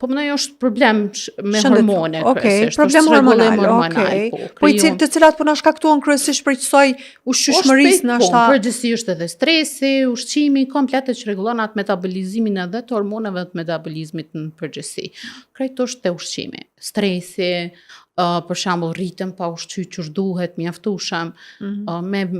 po mendoj është problem me Shëndet. hormone Okej, kryesisht. problem është rregullim hormonal, hormonal, okej. po. Po krijon- të cilat po na shkaktuan kryesisht për kësaj ushqyeshmërisë na Po, shta. përgjithsisht edhe stresi, ushqimi, komplet që rregullon atë metabolizimin edhe të hormoneve të metabolizmit në përgjithësi. Krejt është te ushqimi. Stresi, për shembull rritëm pa ushqyer që duhet, mjaftueshëm,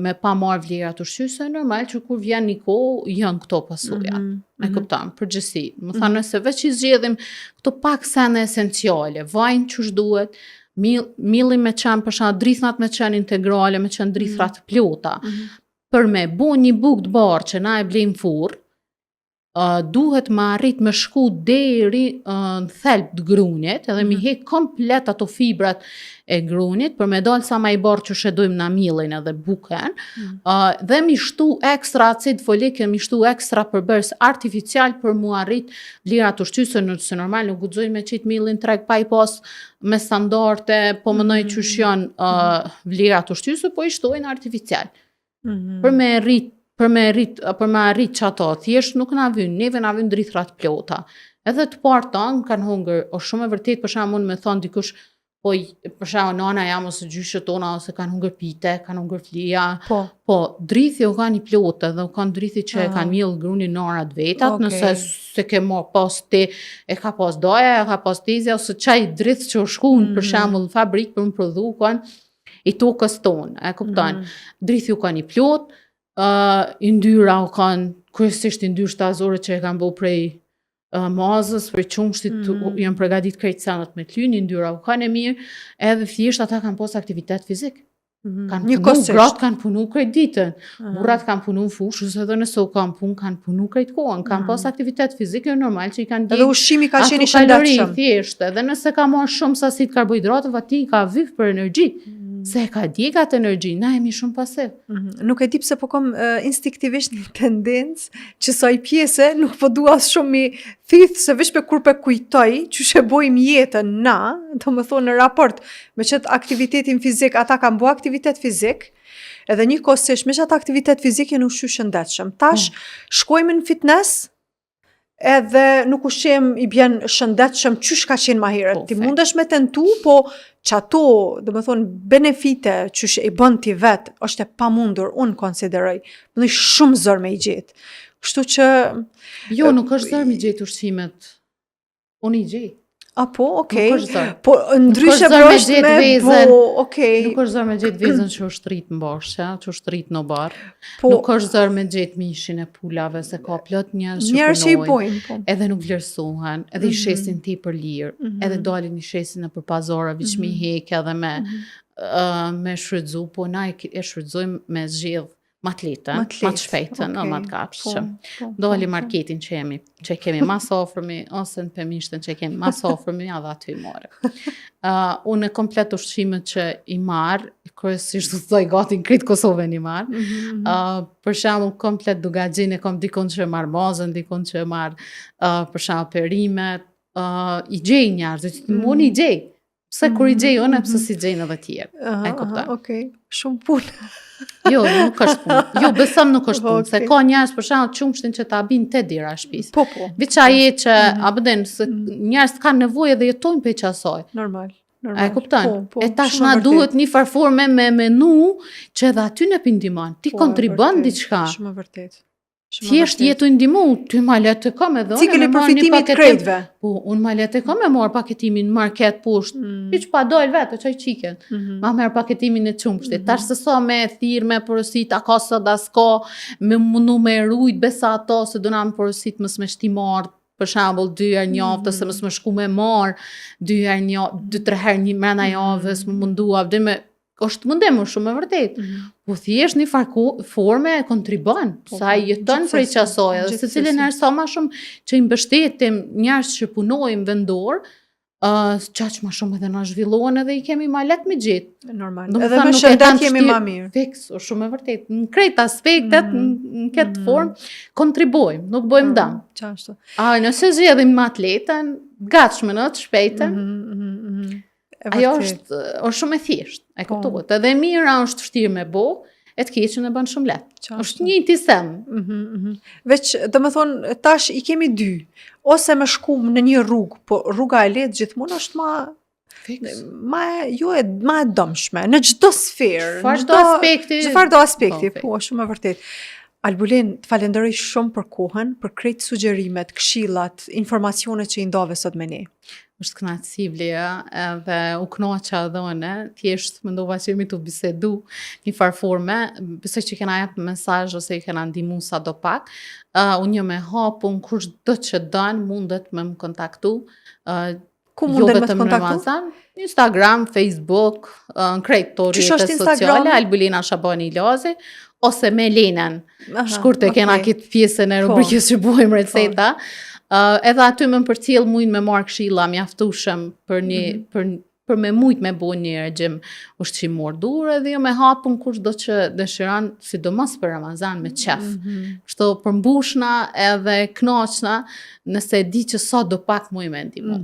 me pa marrë vlerat ushqyese, normal që kur vjen një kohë janë këto pasojat. E kupton, përgjithësi. Më thanë nëse veç i zgjedhim këto pak sene esenciale, vajin që duhet, milli me qenë për shembull drithnat me qenë integrale, me qenë drithra të plota. Për me bu një bukë të barë që na e blejmë furr, duhet ma arrit me shku deri në thelb të grunit, edhe mi hek komplet ato fibrat e grunit, për me dalë sa ma i barë që shedojmë na millin edhe buken, dhe mi shtu ekstra acid folik, mi shtu ekstra përbërës artificial për mu arrit vlerat ushqyese, nëse normal nuk guxojnë me qitë millin treg pa i pas me standarde, po mënoj që janë vlerat ushqyese, po i shtojnë artificial. Për me arrit që ato, thjesht nuk na vyn, neve na vyn drithrat plota. Edhe të parë tanë kanë hungër, o shumë e vërtet për shembull me thonë dikush, po për shembull nana jam ose gjyshët tona ose kanë hungër pite, kanë hungër flia. Po drithi u kanë i plotë dhe u kanë drithi që e kanë miell grunin në orat vetat, nëse se ke marr pas ti, e ka pas doja, e ka pas tezja ose çaj drith që u shkuan për shembull në fabrikë për më prodhu kanë i tokës tonë, e kupton. Drithi u kanë i plotë, yndyra u kanë, kryesisht yndyrë shtazore që e kanë bëu prej mazës, prej qumshtit, janë përgatit krejt sanat me t'lynë, yndyra u kanë e mirë, edhe thjesht ata kanë pas aktivitet fizik. Kanë punu, gratë kanë punu krejt ditën, burrat kanë punu në fushë, edhe nëse u kanë punë, kanë punu krejt kohën, kanë pas aktivitet fizik, jo normal që i kanë Edhe ushqimi ka qenë i shëndetshëm. Thjesht, edhe nëse ka marrë shumë sasi të karbohidrateve, ati ka vyk për energji. Se ka djegat energji, na jemi shumë pasiv. Nuk e di pse po kom instinktivisht një tendencë që sa i pjese nuk po dua shumë mi thith se veç kur pe kujtoj që she bojmë jetën na, do më thonë në raport me qëtë aktivitetin fizik, ata kanë bo aktivitet fizik, edhe një kosisht me qëtë aktivitet fizik jenë ushqy shëndetshëm. Tash shkojmë në fitness, edhe nuk ushqem i bjen shëndetshëm qysh ka qenë ma herët. Ti mundesh me tentu, po që ato, do më thonë, benefite qysh i bën ti vetë, është e pamundur, unë konsideroj, më shumë zor me i gjetë. Kështu që... Jo, nuk është zor me i gjetë ushqimet. Unë i gjetë. Po, okej. Nuk është zor. Po, ndryshe brosht me, po, okej. Nuk është zor me gjetë vezën që është rritë në bashkë, që është rritë në barë. Nuk është zor me gjetë mishin e pulave, se ka plot njerëz që punojnë, edhe nuk vlerësohen, edhe i shesin ti për lirë, edhe dalin i shesin e për pazara, viç mi hek edhe me shfrytzu, po na e shfrytzojmë me zgjedh matë shpejtën, matë kapshëm. Doli marketin që kemi mas ofërmi, ose në pëmishtën që kemi mas ofërmi, edhe aty i marë. Unë e komplet ushqimet që i marë, kryesisht të thoj gati në kritë Kosovën i marë, për shembull komplet dugaxhin e kom dikon që e marë mazën, dikon që e marë për shembull perimet, i gjej njerëzit, unë i gjej. Pse kur i gjej unë, pse si gjejnë edhe tjerë. E kupton? Okej, shumë punë. Jo, nuk është punë. Jo, besëm nuk është punë, se ka njerëz për shembull qumshtin që ta bin te dera e shtëpisë. Po. Veç ai që abden se njerëz kanë nevojë dhe jetojnë pe qasaj. Normal. E kupton? E tash na duhet një farforme me menu që edhe aty në pindimon. Ti kontribon diçka. Shumë vërtet. Thjesht jetu ndimu, ty ma letë të kam edhe cikli përfitimit krejtve. Po, unë ma letë të kam e marë paketimin në market poshtë, që pa dojnë vetë, që i qiken. Ma merë paketimin e qumshtit. Tash se sa me thirë, me porosit, a ka së da s'ka, me mundu me rujt, besa ato, se do na me porosit mës me shtimarë, për shembull 2 herë në javë, ose mës me shku me marë, 2 herë në javë, 2-3 herë një mrena javës, më mundua, është mundem shumë e vërtet. Po thjesht një forme e kontribon, sa i jeton prej qasoj, dhe se cilin njerëz sa ma shumë që i mbështetim njerëz që punojmë vendor, qaq ma shumë edhe na zhvillohen edhe i kemi ma let me gjetë. Normal. Edhe me shëndet jemi ma mirë. Fiks, o shumë e vërtet. Në krejt aspektet, në këtë formë, kontribojmë, nuk bojmë dam. Qashtu. Nëse zgjedhim me atletën, gatshme në të shpejtën, ajo është shumë e thjeshtë, e kuptohet. Edhe mira është vështirë me bo, e të keqen e bën shumë lehtë. Qartë. Është njëjti sen. Veç, do me thonë, tash i kemi dy. Ose me shku në një rrugë, po rruga e lehtë gjithmonë është Fiks. ma e dëmshme, në çdo sferë, Çfarëdo aspekti. çfarëdo aspekti, Po, po, shumë e vërtet. Albulin, të falenderoj shumë për kohën, për krejt sugjerimet, këshillat, informacionet që i ndove sot me ne. Është kënaqësi Vlera, edhe u kënaqa edhe unë, thjesht mendova që jemi të bisedu një farforme, besoj që kena jep mesazh ose i kena ndihmu sa do pak. Unë jam e hapun, kush do që dën mundet me më kontaktu. Ku Jo munden me të vetëm në kontaktu? Ramazan, Instagram, Facebook, në krejt të Qysh rrjetet është sociale, Instagrami? Albulina Shabani Lazi, ose me Lenën. Shkurt e kena okay. këtë pjesën e Po. rubrikës që bojmë receta. Edhe aty më përcjell mujnë me marrë këshilla mjaftueshëm për me mujt me bo një regjim ushqimor dur, edhe jo me hapun kush do që dëshiron, sidomos për Ramazan me qef. Kështu përmbushna edhe kënaqna nëse e di që sa do pak muj me ndihmu.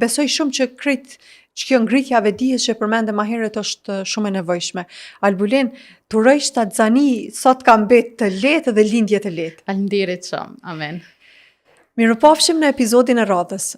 Besoj shumë që krejt që kjo ngritja vedijes që përmende ma herët është shumë e nevojshme. Albulin, të rëjsh të atzani sot ka mbet të letë dhe lindje të letë. Faleminderit shumë. Amen. Mirupafshim në episodin e radhës.